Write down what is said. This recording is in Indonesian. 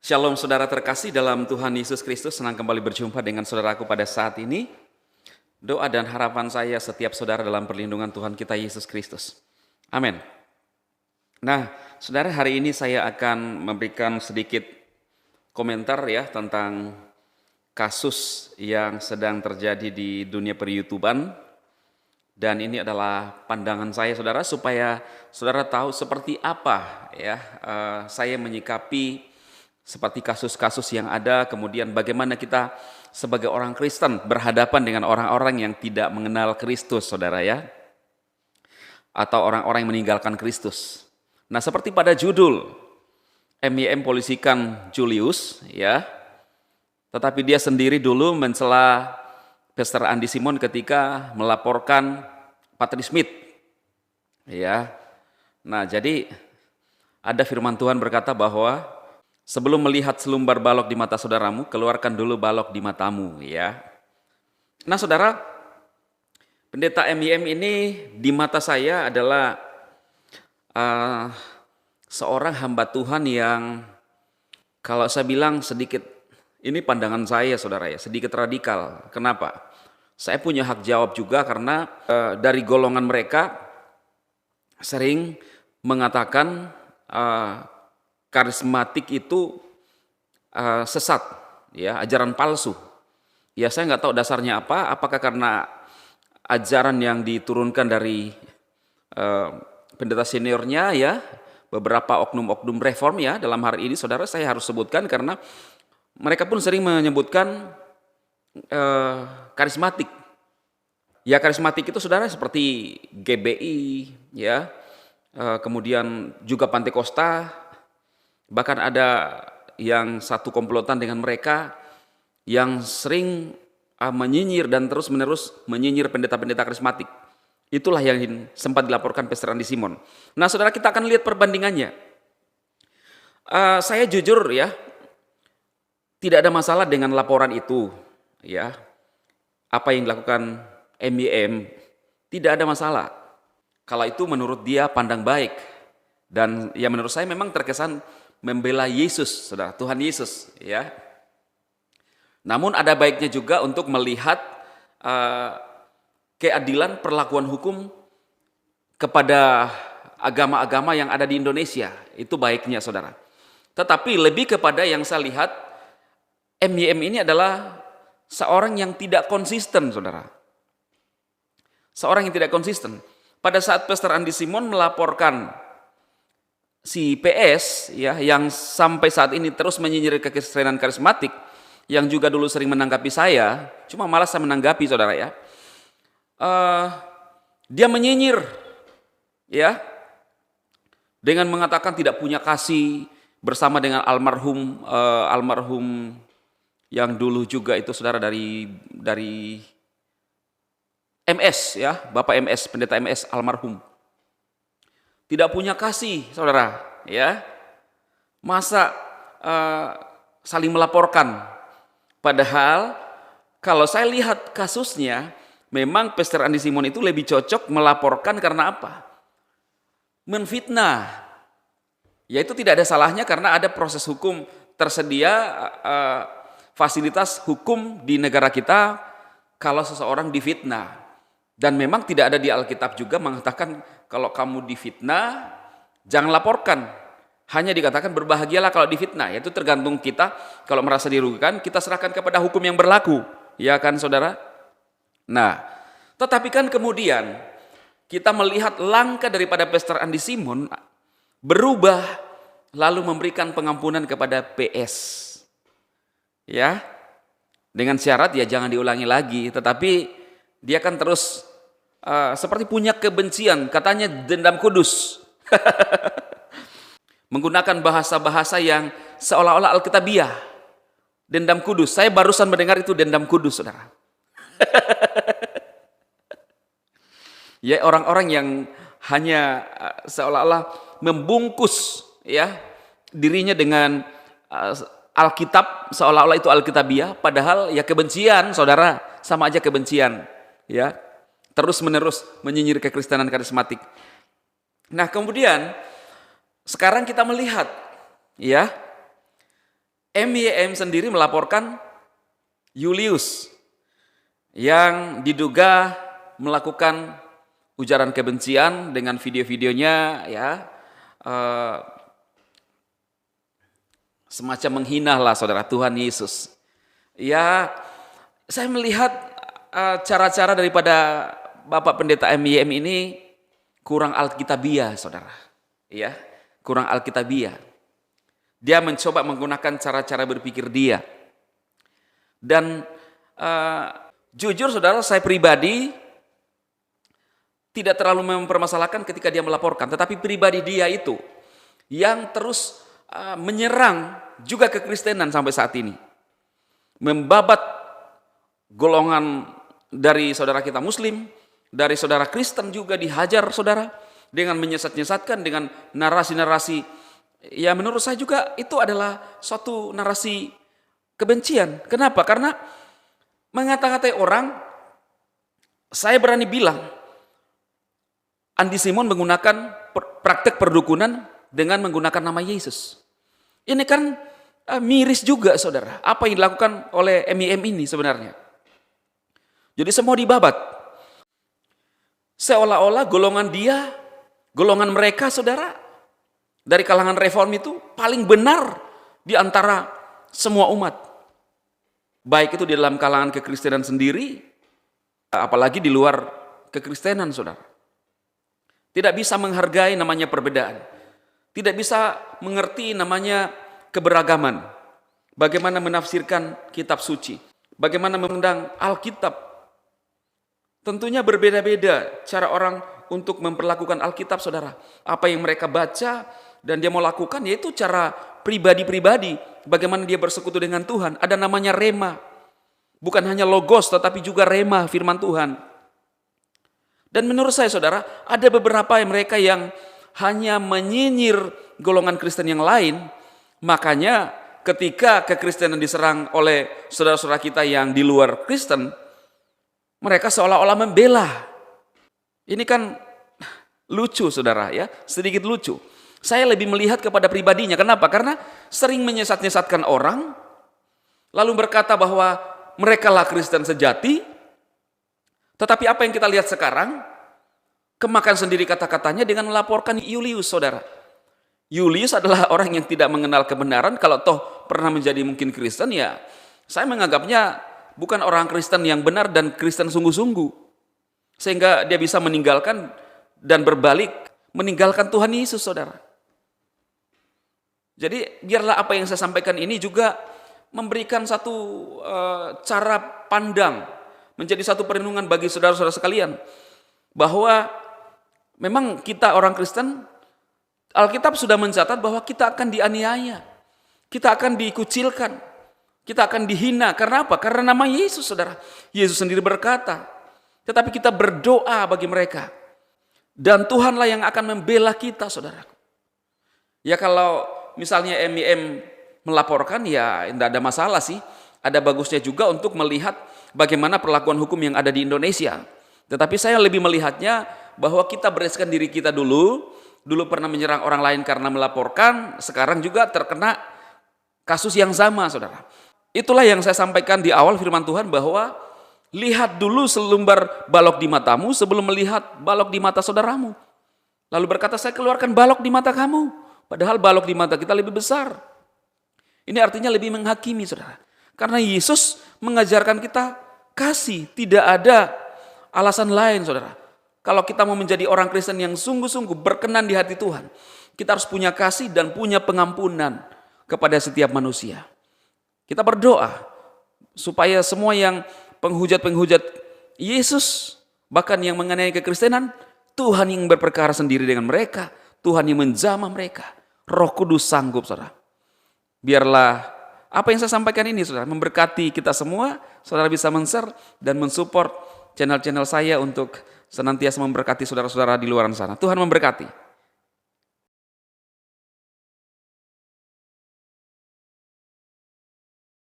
Shalom saudara terkasih dalam Tuhan Yesus Kristus, senang kembali berjumpa dengan saudaraku pada saat ini. Doa dan harapan saya setiap saudara dalam perlindungan Tuhan kita Yesus Kristus. Amin. Nah, saudara, hari ini saya akan memberikan sedikit komentar ya tentang kasus yang sedang terjadi di dunia per-YouTubean. Dan ini adalah pandangan saya saudara, supaya saudara tahu seperti apa ya saya menyikapi seperti kasus-kasus yang ada, kemudian bagaimana kita sebagai orang Kristen berhadapan dengan orang-orang yang tidak mengenal Kristus, saudara ya. Atau orang-orang yang meninggalkan Kristus. Nah, seperti pada judul, MYM polisikan Julius, ya. Tetapi dia sendiri dulu mencela Pastor Andi Simon ketika melaporkan Patrick Smith. Ya. Nah, jadi ada firman Tuhan berkata bahwa sebelum melihat selumbar balok di mata saudaramu, keluarkan dulu balok di matamu, ya. Nah, saudara, pendeta MYM ini di mata saya adalah seorang hamba Tuhan yang kalau saya bilang sedikit, ini pandangan saya saudara ya, sedikit radikal. Kenapa? Saya punya hak jawab juga karena dari golongan mereka sering mengatakan karismatik itu sesat, ya, ajaran palsu. Ya, saya nggak tahu dasarnya apa. Apakah karena ajaran yang diturunkan dari pendeta seniornya, ya, beberapa oknum-oknum reform ya. Dalam hari ini, saudara, saya harus sebutkan karena mereka pun sering menyebutkan karismatik. Ya, karismatik itu saudara seperti GBI, ya, kemudian juga Pantekosta. Bahkan ada yang satu komplotan dengan mereka yang sering menyinyir dan terus-menerus menyinyir pendeta-pendeta karismatik. Itulah yang sempat dilaporkan Pastor Andi Simon. Nah, saudara, kita akan lihat perbandingannya. Saya jujur ya, tidak ada masalah dengan laporan itu. Ya, apa yang dilakukan MYM tidak ada masalah. Kalau itu menurut dia pandang baik. Dan ya menurut saya memang terkesan membela Yesus, saudara, Tuhan Yesus, ya. Namun ada baiknya juga untuk melihat keadilan perlakuan hukum kepada agama-agama yang ada di Indonesia. Itu baiknya, saudara. Tetapi lebih kepada yang saya lihat, MYM ini adalah seorang yang tidak konsisten, saudara. Seorang yang tidak konsisten. Pada saat Pastor Andi Simon melaporkan si PS ya, yang sampai saat ini terus menyinyir kekristenan karismatik, yang juga dulu sering menanggapi saya, cuma malas saya menanggapi, saudara ya. Dia menyinyir ya, dengan mengatakan tidak punya kasih bersama dengan almarhum yang dulu juga itu saudara dari MS ya, Bapak MS, pendeta MS almarhum. Tidak punya kasih, saudara, ya. Masa saling melaporkan? Padahal kalau saya lihat kasusnya, memang Pastor Andi Simon itu lebih cocok melaporkan karena apa? Menfitnah. Ya, itu tidak ada salahnya karena ada proses hukum tersedia, fasilitas hukum di negara kita kalau seseorang difitnah. Dan memang tidak ada di Alkitab juga mengatakan kalau kamu difitnah, jangan laporkan. Hanya dikatakan berbahagialah kalau difitnah. Itu tergantung kita, kalau merasa dirugikan, kita serahkan kepada hukum yang berlaku. Ya kan, saudara? Nah, tetapi kan kemudian kita melihat langkah daripada Pastor Andi Simon berubah, lalu memberikan pengampunan kepada PS. Ya, dengan syarat ya jangan diulangi lagi. Tetapi dia kan terus seperti punya kebencian, katanya dendam kudus. Menggunakan bahasa-bahasa yang seolah-olah Alkitabiah. Dendam kudus, saya barusan mendengar itu dendam kudus, saudara. Ya, orang-orang yang hanya seolah-olah membungkus ya dirinya dengan Alkitab, seolah-olah itu Alkitabiah, padahal ya kebencian, saudara, sama aja kebencian, ya. Terus-menerus menyinyir kekristenan karismatik. Nah, kemudian sekarang kita melihat ya MYM sendiri melaporkan Julius yang diduga melakukan ujaran kebencian dengan video-videonya ya, semacam menghina lah saudara Tuhan Yesus. Ya, saya melihat cara-cara daripada Bapak Pendeta MYM ini kurang alkitabiah saudara. Ya, kurang alkitabiah. Dia mencoba menggunakan cara-cara berpikir dia. Dan jujur saudara, saya pribadi tidak terlalu mempermasalahkan ketika dia melaporkan, tetapi pribadi dia itu yang terus menyerang juga kekristenan sampai saat ini. Membabat golongan dari saudara kita muslim, dari saudara Kristen juga dihajar saudara, dengan menyesat-nyesatkan dengan narasi-narasi. Ya menurut saya juga itu adalah suatu narasi kebencian. Kenapa? Karena mengata-ngatai orang, saya berani bilang, Andi Simon menggunakan praktek perdukunan dengan menggunakan nama Yesus. Ini kan miris juga saudara, apa yang dilakukan oleh MYM ini sebenarnya. Jadi semua dibabat. Seolah-olah golongan mereka saudara, dari kalangan reform itu paling benar di antara semua umat. Baik itu di dalam kalangan kekristenan sendiri, apalagi di luar kekristenan saudara. Tidak bisa menghargai namanya perbedaan. Tidak bisa mengerti namanya keberagaman. Bagaimana menafsirkan kitab suci. Bagaimana memandang Alkitab. Tentunya berbeda-beda cara orang untuk memperlakukan Alkitab saudara. Apa yang mereka baca dan dia mau lakukan yaitu cara pribadi-pribadi. Bagaimana dia bersekutu dengan Tuhan. Ada namanya rema. Bukan hanya logos tetapi juga rema firman Tuhan. Dan menurut saya saudara, ada beberapa mereka yang hanya menyinyir golongan Kristen yang lain. Makanya ketika kekristenan diserang oleh saudara-saudara kita yang di luar Kristen, mereka seolah-olah membela. Ini kan lucu saudara ya, sedikit lucu. Saya lebih melihat kepada pribadinya. Kenapa? Karena sering menyesat-nyesatkan orang, lalu berkata bahwa mereka lah Kristen sejati. Tetapi apa yang kita lihat sekarang, kemakan sendiri kata-katanya dengan melaporkan Julius, saudara. Julius adalah orang yang tidak mengenal kebenaran, kalau toh pernah menjadi mungkin Kristen, ya saya menganggapnya bukan orang Kristen yang benar dan Kristen sungguh-sungguh. Sehingga dia bisa meninggalkan dan berbalik, meninggalkan Tuhan Yesus, saudara. Jadi biarlah apa yang saya sampaikan ini juga memberikan satu cara pandang, menjadi satu perenungan bagi saudara-saudara sekalian, bahwa memang kita orang Kristen, Alkitab sudah mencatat bahwa kita akan dianiaya, kita akan dikucilkan, kita akan dihina. Karena apa? Karena nama Yesus, saudara. Yesus sendiri berkata, tetapi kita berdoa bagi mereka, dan Tuhanlah yang akan membela kita, saudara. Ya kalau misalnya MYM melaporkan, ya tidak ada masalah sih. Ada bagusnya juga untuk melihat bagaimana perlakuan hukum yang ada di Indonesia. Tetapi saya lebih melihatnya bahwa kita bereskan diri kita dulu pernah menyerang orang lain karena melaporkan, sekarang juga terkena kasus yang sama, saudara. Itulah yang saya sampaikan di awal firman Tuhan, bahwa lihat dulu selumbar balok di matamu sebelum melihat balok di mata saudaramu. Lalu berkata, saya keluarkan balok di mata kamu, padahal balok di mata kita lebih besar. Ini artinya lebih menghakimi, saudara. Karena Yesus mengajarkan kita kasih, tidak ada alasan lain, saudara. Kalau kita mau menjadi orang Kristen yang sungguh-sungguh berkenan di hati Tuhan, kita harus punya kasih dan punya pengampunan kepada setiap manusia. Kita berdoa supaya semua yang penghujat-penghujat Yesus, bahkan yang mengenai kekristenan, Tuhan yang berperkara sendiri dengan mereka, Tuhan yang menjamah mereka, Roh Kudus sanggup, saudara. Biarlah apa yang saya sampaikan ini, saudara, memberkati kita semua. Saudara bisa men-share dan mensupport channel-channel saya untuk senantiasa memberkati saudara-saudara di luar sana. Tuhan memberkati.